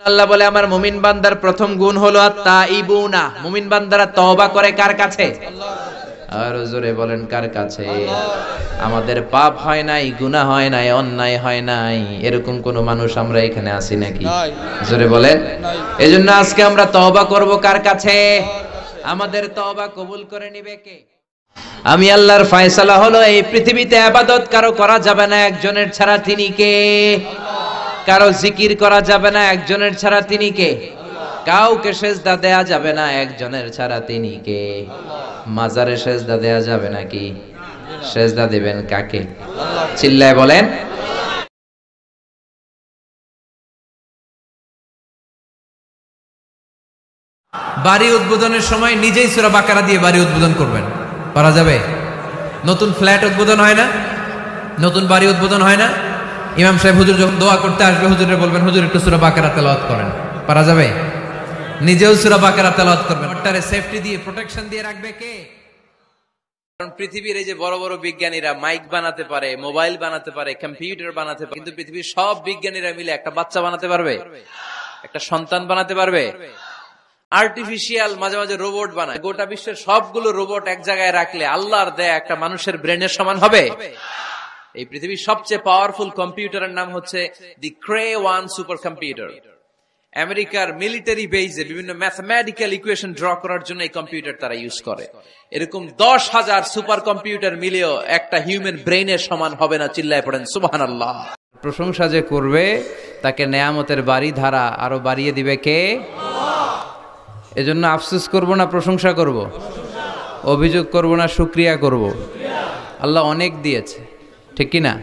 আল্লাহ বলে আমার মুমিন বান্দার প্রথম গুণ হলো আত-তাইবুনা, মুমিন বান্দারা তওবা করে কার কাছে? আর জোরে বলেন কার কাছে? আমাদের পাপ হয় নাই, গুনাহ হয় নাই, অন্যায় হয় নাই, এরকম কোন মানুষ আমরা এখানে আছি নাকি? জোরে বলেন। এজন্য আজকে আমরা তওবা করব কার কাছে? আমাদের তওবা কবুল করে নিবে কে? আমি আল্লাহর ফয়সালা হলো এই পৃথিবীতে ইবাদত কারো করা যাবে না একজনের ছাড়া, তিনি কে? কারো জিকির করা যাবে না একজনের ছাড়া, তিনি কে? কাউকে সেজদা দেয়া যাবে না একজনের ছাড়া, তিনি কে? মাজারে সেজদা দেয়া যাবে নাকি? সেজদা দিবেন কাকে? চিল্লায় বলেন। বাড়ি উদ্বোধনের সময় নিজেই সূরা বাকারা দিয়ে বাড়ি উদ্বোধন করবেন, পারা যাবে? নতুন ফ্ল্যাট উদ্বোধন হয় না, নতুন বাড়ি উদ্বোধন হয় না, ইমাম সাহেব হুজুর যখন দোয়া করতে আসবে হুজুরে বলবেন হুজুর একটু সূরা বাকারা তেলাওয়াত করেন, পারা যাবে? নিজেও সূরা বাকারা তেলাওয়াত করবেন। ওটারে সেফটি দিয়ে প্রোটেকশন দিয়ে রাখবে কে? কারণ পৃথিবীর এই যে বড় বড় বিজ্ঞানীরা মাইক বানাতে পারে, মোবাইল বানাতে পারে, কম্পিউটার বানাতে পারে, কিন্তু পৃথিবীর সব বিজ্ঞানীরা মিলে একটা বাচ্চা বানাতে পারবে? একটা সন্তান বানাতে পারবে? আর্টিফিশিয়াল মাঝে মাঝে রোবট বানায়। গোটা বিশ্বের সবগুলো রোবট এক জায়গায় রাখলে আল্লাহর দেয়া একটা মানুষের ব্রেনের সমান হবে? এই পৃথিবীর সবচেয়ে পাওয়ারফুল কম্পিউটারের নাম হচ্ছে দি ক্রে 1 সুপার কম্পিউটার। আমেরিকার মিলিটারি বেজে বিভিন্ন ম্যাথমেটিক্যাল ইকুয়েশন ড্র করার জন্য এই কম্পিউটার তারা ইউজ করে। এরকম 10,000 সুপার কম্পিউটার মিলেও একটা হিউম্যান ব্রেইনের সমান হবে না। চিল্লায় পড়েন সুবহানাল্লাহ। প্রশংসা যে করবে তাকে নেয়ামতের বাড়ি ধারা আরো বাড়িয়ে দিবে কে? এজন্য আফসোস করব না প্রশংসা করব? অভিযোগ করব না শুকরিয়া করব? আল্লাহ অনেক দিয়েছে, ঠিক কি না?